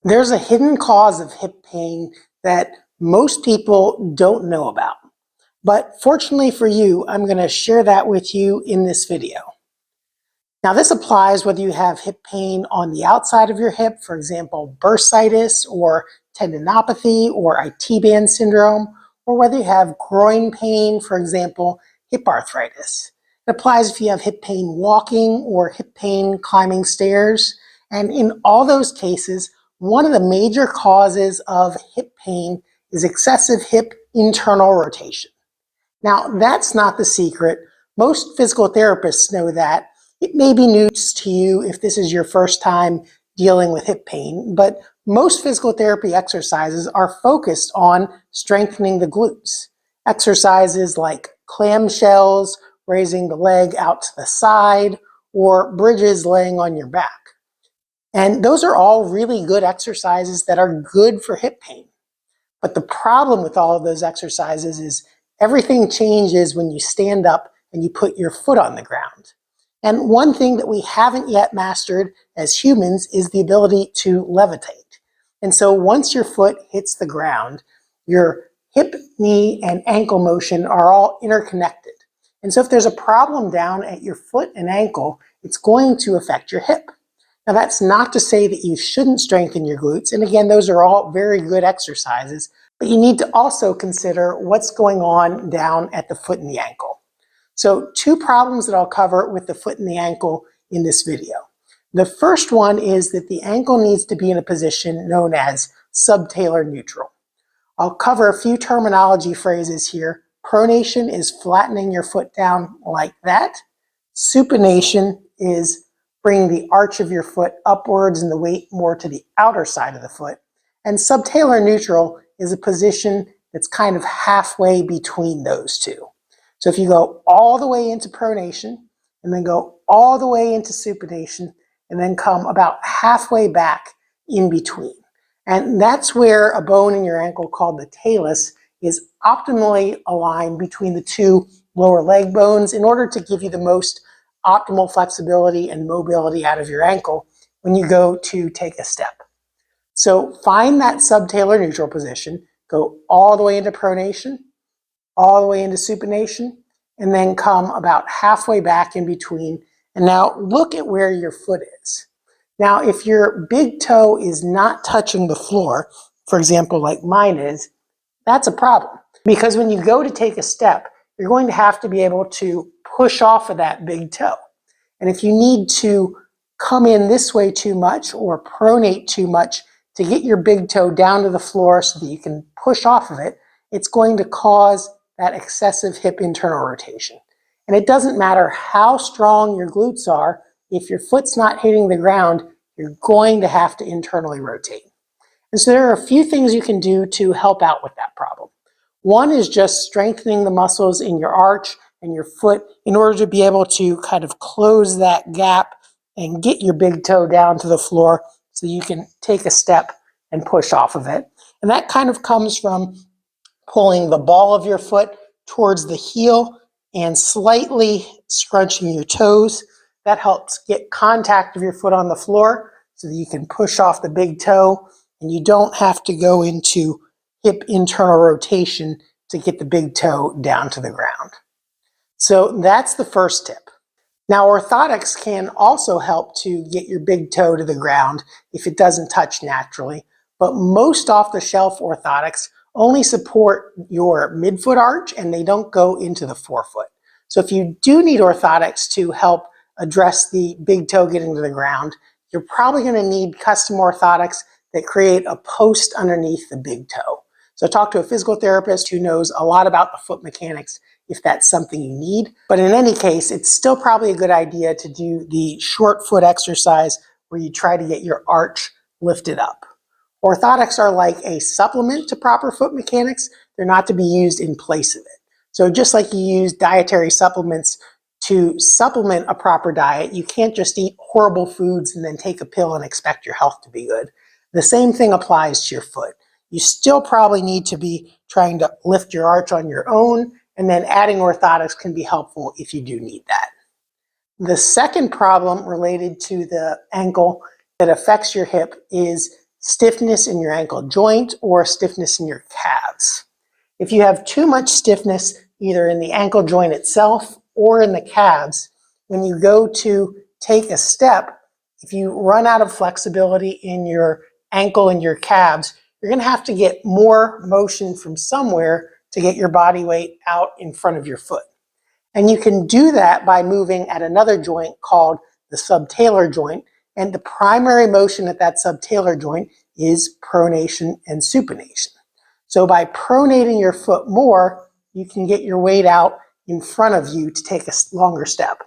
There's a hidden cause of hip pain that most people don't know about. But fortunately for you, I'm going to share that with you in this video. Now this applies whether you have hip pain on the outside of your hip, for example, bursitis or tendinopathy or IT band syndrome, or whether you have groin pain, for example, hip arthritis. It applies if you have hip pain walking or hip pain climbing stairs. And in all those cases, one of the major causes of hip pain is excessive hip internal rotation. Now, that's not the secret. Most physical therapists know that. It may be news to you if this is your first time dealing with hip pain, but most physical therapy exercises are focused on strengthening the glutes. Exercises like clamshells, raising the leg out to the side, or bridges laying on your back. And those are all really good exercises that are good for hip pain. But the problem with all of those exercises is everything changes when you stand up and you put your foot on the ground. And one thing that we haven't yet mastered as humans is the ability to levitate. And so once your foot hits the ground, your hip, knee, and ankle motion are all interconnected. And so if there's a problem down at your foot and ankle, it's going to affect your hip. Now that's not to say that you shouldn't strengthen your glutes, and again, those are all very good exercises, but you need to also consider what's going on down at the foot and the ankle. So two problems that I'll cover with the foot and the ankle in this video. The first one is that the ankle needs to be in a position known as subtalar neutral. I'll cover a few terminology phrases here. Pronation is flattening your foot down like that. Supination is bringing the arch of your foot upwards and the weight more to the outer side of the foot. And subtalar neutral is a position that's kind of halfway between those two. So if you go all the way into pronation and then go all the way into supination and then come about halfway back in between. And that's where a bone in your ankle called the talus is optimally aligned between the two lower leg bones in order to give you the most optimal flexibility and mobility out of your ankle when you go to take a step. So find that subtalar neutral position, go all the way into pronation, all the way into supination, and then come about halfway back in between. And now look at where your foot is. Now, if your big toe is not touching the floor, for example, like mine is, that's a problem. Because when you go to take a step, you're going to have to be able to push off of that big toe. And if you need to come in this way too much or pronate too much to get your big toe down to the floor so that you can push off of it, it's going to cause that excessive hip internal rotation. And it doesn't matter how strong your glutes are, if your foot's not hitting the ground, you're going to have to internally rotate. And so there are a few things you can do to help out with that problem. One is just strengthening the muscles in your arch and your foot in order to be able to kind of close that gap and get your big toe down to the floor so you can take a step and push off of it. And that kind of comes from pulling the ball of your foot towards the heel and slightly scrunching your toes. That helps get contact of your foot on the floor so that you can push off the big toe and you don't have to go into hip internal rotation to get the big toe down to the ground. So that's the first tip. Now, orthotics can also help to get your big toe to the ground if it doesn't touch naturally, but most off-the-shelf orthotics only support your midfoot arch and they don't go into the forefoot. So if you do need orthotics to help address the big toe getting to the ground, you're probably going to need custom orthotics that create a post underneath the big toe. So talk to a physical therapist who knows a lot about the foot mechanics if that's something you need. But in any case, it's still probably a good idea to do the short foot exercise where you try to get your arch lifted up. Orthotics are like a supplement to proper foot mechanics. They're not to be used in place of it. So just like you use dietary supplements to supplement a proper diet, you can't just eat horrible foods and then take a pill and expect your health to be good. The same thing applies to your foot. You still probably need to be trying to lift your arch on your own, and then adding orthotics can be helpful if you do need that. The second problem related to the ankle that affects your hip is stiffness in your ankle joint or stiffness in your calves. If you have too much stiffness either in the ankle joint itself or in the calves, when you go to take a step, if you run out of flexibility in your ankle and your calves, you're going to have to get more motion from somewhere to get your body weight out in front of your foot. And you can do that by moving at another joint called the subtalar joint. And the primary motion at that subtalar joint is pronation and supination. So by pronating your foot more, you can get your weight out in front of you to take a longer step.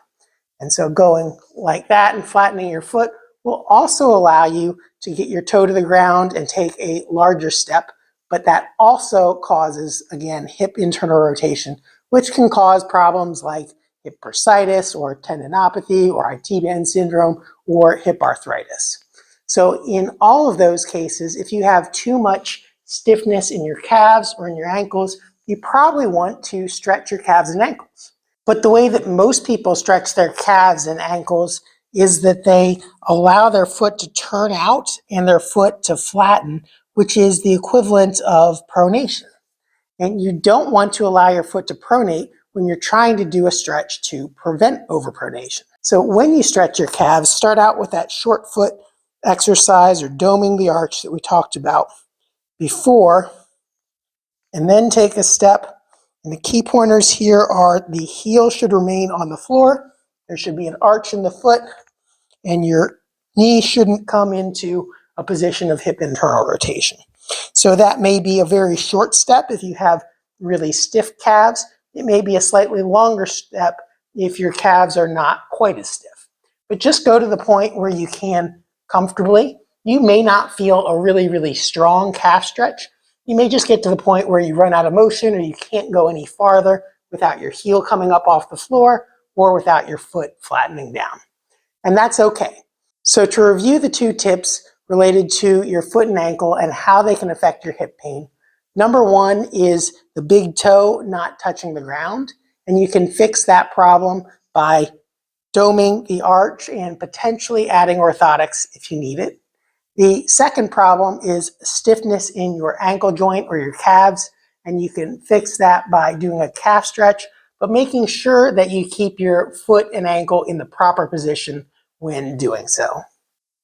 And so going like that and flattening your foot will also allow you to get your toe to the ground and take a larger step, but that also causes, again, hip internal rotation, which can cause problems like hip bursitis or tendinopathy or IT band syndrome or hip arthritis. So in all of those cases, if you have too much stiffness in your calves or in your ankles, you probably want to stretch your calves and ankles. But the way that most people stretch their calves and ankles is that they allow their foot to turn out and their foot to flatten, which is the equivalent of pronation. And you don't want to allow your foot to pronate when you're trying to do a stretch to prevent overpronation. So when you stretch your calves, start out with that short foot exercise or doming the arch that we talked about before, and then take a step. And the key pointers here are the heel should remain on the floor, there should be an arch in the foot, and your knee shouldn't come into a position of hip internal rotation. So that may be a very short step if you have really stiff calves. It may be a slightly longer step if your calves are not quite as stiff. But just go to the point where you can comfortably. You may not feel a really, really strong calf stretch. You may just get to the point where you run out of motion or you can't go any farther without your heel coming up off the floor or without your foot flattening down. And that's okay. So to review the two tips related to your foot and ankle and how they can affect your hip pain, number one is the big toe not touching the ground. And you can fix that problem by doming the arch and potentially adding orthotics if you need it. The second problem is stiffness in your ankle joint or your calves, and you can fix that by doing a calf stretch, but making sure that you keep your foot and ankle in the proper position when doing so.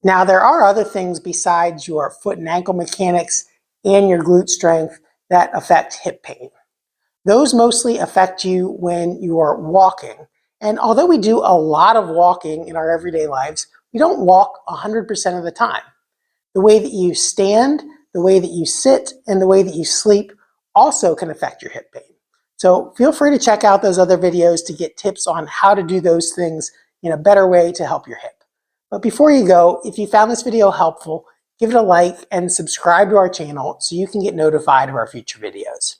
Now, there are other things besides your foot and ankle mechanics and your glute strength that affect hip pain. Those mostly affect you when you are walking. And although we do a lot of walking in our everyday lives, we don't walk 100% of the time. The way that you stand, the way that you sit, and the way that you sleep also can affect your hip pain. So feel free to check out those other videos to get tips on how to do those things in a better way to help your hip. But before you go, if you found this video helpful, give it a like and subscribe to our channel so you can get notified of our future videos.